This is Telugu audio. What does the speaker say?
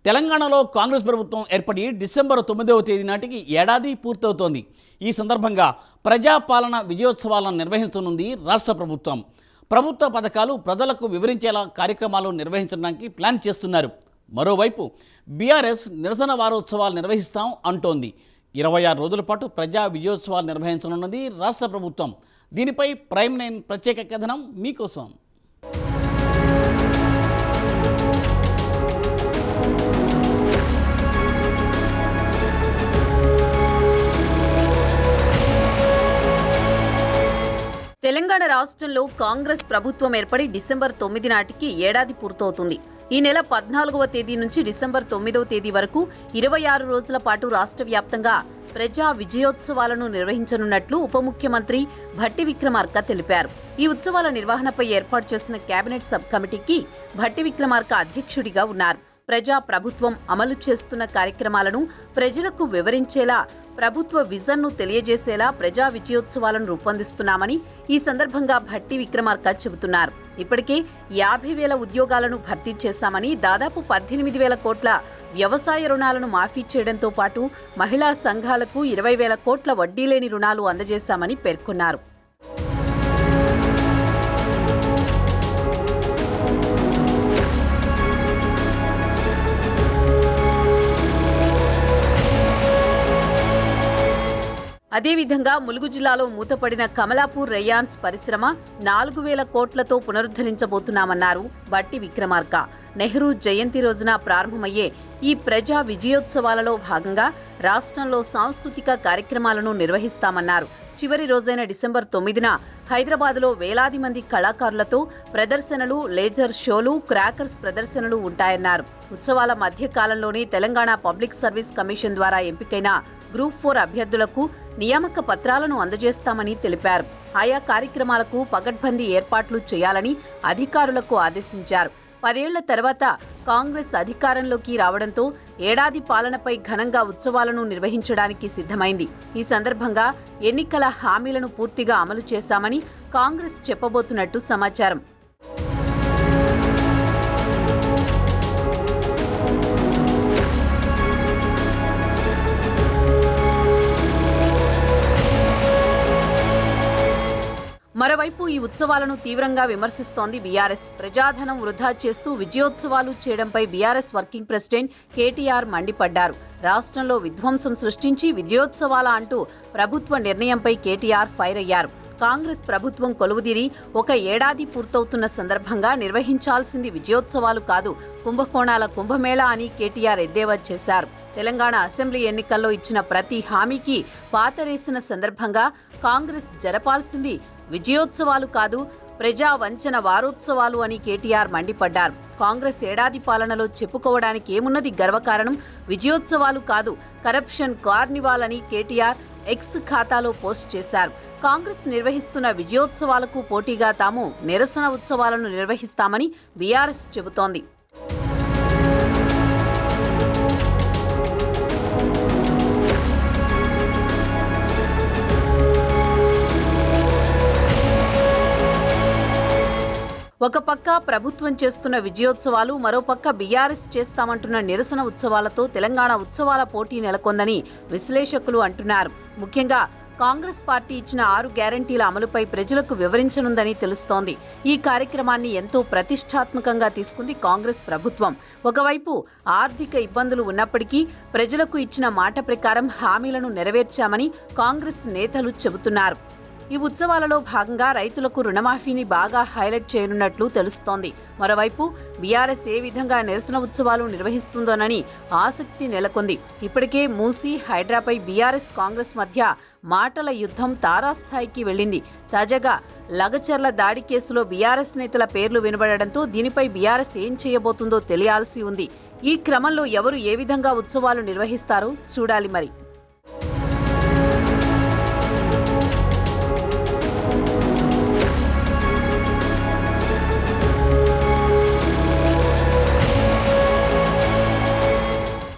తెలంగాణలో కాంగ్రెస్ ప్రభుత్వం ఏర్పడి డిసెంబర్ 9వ తేదీ నాటికి ఏడాది పూర్తవుతోంది. ఈ సందర్భంగా ప్రజాపాలన విజయోత్సవాలను నిర్వహించనుంది రాష్ట్ర ప్రభుత్వం. ప్రభుత్వ పథకాలు ప్రజలకు వివరించేలా కార్యక్రమాలు నిర్వహించడానికి ప్లాన్ చేస్తున్నారు. మరోవైపు బీఆర్ఎస్ నిరసన వారోత్సవాలు నిర్వహిస్తాం అంటోంది. 26 రోజుల పాటు ప్రజా విజయోత్సవాలు నిర్వహించనున్నది రాష్ట్ర ప్రభుత్వం. దీనిపై ప్రైమ్ 9 ప్రత్యేక కథనం మీకోసం. తెలంగాణ రాష్ట్రంలో కాంగ్రెస్ ప్రభుత్వం ఏర్పడి డిసెంబర్ 9 నాటికి ఏడాది పూర్తవుతుంది. ఈ నెల 14వ తేదీ నుంచి డిసెంబర్ 9వ తేదీ వరకు 26 రోజుల పాటు రాష్ట్ర వ్యాప్తంగా ప్రజా విజయోత్సవాలను నిర్వహించనున్నట్లు ఉప ముఖ్యమంత్రి భట్టి విక్రమార్క తెలిపారు. ఈ ఉత్సవాల నిర్వహణపై ఏర్పాటు చేసిన కేబినెట్ సబ్ కమిటీకి భట్టి విక్రమార్క అధ్యక్షుడిగా ఉన్నారు. ప్రజా ప్రభుత్వం అమలు చేస్తున్న కార్యక్రమాలను ప్రజలకు వివరించేలా, ప్రభుత్వ విజన్ను తెలియజేసేలా ప్రజా విజయోత్సవాలను రూపొందిస్తున్నామని ఈ సందర్భంగా భట్టి విక్రమార్క చెబుతున్నారు. ఇప్పటికే 50,000 ఉద్యోగాలను భర్తీ చేశామని, దాదాపు 18,000 కోట్ల వ్యవసాయ రుణాలను మాఫీ చేయడంతో పాటు మహిళా సంఘాలకు 20,000 కోట్ల వడ్డీ లేని రుణాలు అందజేశామని పేర్కొన్నారు. అదేవిధంగా ములుగు జిల్లాలో మూతపడిన కమలాపూర్ రేయాన్స్ పరిశ్రమ 4,000 కోట్లతో పునరుద్ధరించబోతున్నామన్నారు భట్టి విక్రమార్క. నెహ్రూ జయంతి రోజున ప్రారంభమయ్యే ఈ ప్రజా విజయోత్సవాలలో భాగంగా రాష్ట్రంలో సాంస్కృతిక కార్యక్రమాలను నిర్వహిస్తామన్నారు. చివరి రోజైన డిసెంబర్ 9న హైదరాబాద్లో వేలాది మంది కళాకారులతో ప్రదర్శనలు, లేజర్ షోలు, క్రాకర్స్ ప్రదర్శనలు ఉంటాయన్నారు. ఉత్సవాల మధ్యకాలంలోనే తెలంగాణ పబ్లిక్ సర్వీస్ కమిషన్ ద్వారా ఎంపికైన గ్రూప్ 4 అభ్యర్థులకు నియామక పత్రాలను అందజేస్తామని తెలిపారు. ఆయా కార్యక్రమాలకు పగడ్బందీ ఏర్పాట్లు చేయాలని అధికారులకు ఆదేశించారు. 10 ఏళ్ల తర్వాత కాంగ్రెస్ అధికారంలోకి రావడంతో ఏడాది పాలనపై ఘనంగా ఉత్సవాలను నిర్వహించడానికి సిద్ధమైంది. ఈ సందర్భంగా ఎన్నికల హామీలను పూర్తిగా అమలు చేశామని కాంగ్రెస్ చెప్పబోతున్నట్టు సమాచారం. మరోవైపు ఈ ఉత్సవాలను తీవ్రంగా విమర్శిస్తోంది బీఆర్ఎస్. ప్రజాధనం వృధా చేస్తూ విజయోత్సవాలు చేయడంపై బీఆర్ఎస్ వర్కింగ్ ప్రెసిడెంట్ కేటీఆర్ మండిపడ్డారు. రాష్ట్రంలో విధ్వంసం సృష్టించి విజయోత్సవాల అంటూ ప్రభుత్వ నిర్ణయంపై కేటీఆర్ ఫైర్ అయ్యారు. కాంగ్రెస్ ప్రభుత్వం కొలువుదీరి ఒక ఏడాది పూర్తవుతున్న సందర్భంగా నిర్వహించాల్సింది విజయోత్సవాలు కాదు, కుంభకోణాల కుంభమేళా అని కేటీఆర్ ఎద్దేవా చేశారు. తెలంగాణ అసెంబ్లీ ఎన్నికల్లో ఇచ్చిన ప్రతి హామీకి పాతరేసిన సందర్భంగా కాంగ్రెస్ జరపాల్సింది విజయోత్సవాలు కాదు, ప్రజా వంచన వారోత్సవాలు అని కేటీఆర్ మండిపడ్డారు. కాంగ్రెస్ ఏడాది పాలనలో చెప్పుకోవడానికి ఏమున్నది గర్వకారణం, విజయోత్సవాలు కాదు, కరప్షన్ కార్నివాల్ అని కేటీఆర్ ఎక్స్ ఖాతాలో పోస్ట్ చేశారు. కాంగ్రెస్ నిర్వహిస్తున్న విజయోత్సవాలకు పోటీగా తాము నిరసన ఉత్సవాలను నిర్వహిస్తామని బీఆర్ఎస్ చెబుతోంది. ఒక పక్క ప్రభుత్వం చేస్తున్న విజయోత్సవాలు, మరోపక్క బీఆర్ఎస్ చేస్తామంటున్న నిరసన ఉత్సవాలతో తెలంగాణ ఉత్సవాల పోటీ నెలకొందని విశ్లేషకులు అంటున్నారు. ముఖ్యంగా కాంగ్రెస్ పార్టీ ఇచ్చిన 6 గ్యారంటీల అమలుపై ప్రజలకు వివరించనుందని తెలుస్తోంది. ఈ కార్యక్రమాన్ని ఎంతో ప్రతిష్టాత్మకంగా తీసుకుంది కాంగ్రెస్ ప్రభుత్వం. ఒకవైపు ఆర్థిక ఇబ్బందులు ఉన్నప్పటికీ ప్రజలకు ఇచ్చిన మాట ప్రకారం హామీలను నెరవేర్చామని కాంగ్రెస్ నేతలు చెబుతున్నారు. ఈ ఉత్సవాలలో భాగంగా రైతులకు రుణమాఫీని బాగా హైలైట్ చేయనున్నట్లు తెలుస్తోంది. మరోవైపు బీఆర్ఎస్ ఏ విధంగా నిరసన ఉత్సవాలు నిర్వహిస్తుందోనని ఆసక్తి నెలకొంది. ఇప్పటికే మూసీ, హైడ్రాపై బీఆర్ఎస్ కాంగ్రెస్ మధ్య మాటల యుద్ధం తారాస్థాయికి వెళ్లింది. తాజాగా లగచర్ల దాడి కేసులో బీఆర్ఎస్ నేతల పేర్లు వినబడడంతో దీనిపై బీఆర్ఎస్ ఏం చేయబోతుందో తెలియాల్సి ఉంది. ఈ క్రమంలో ఎవరు ఏ విధంగా ఉత్సవాలు నిర్వహిస్తారో చూడాలి మరి.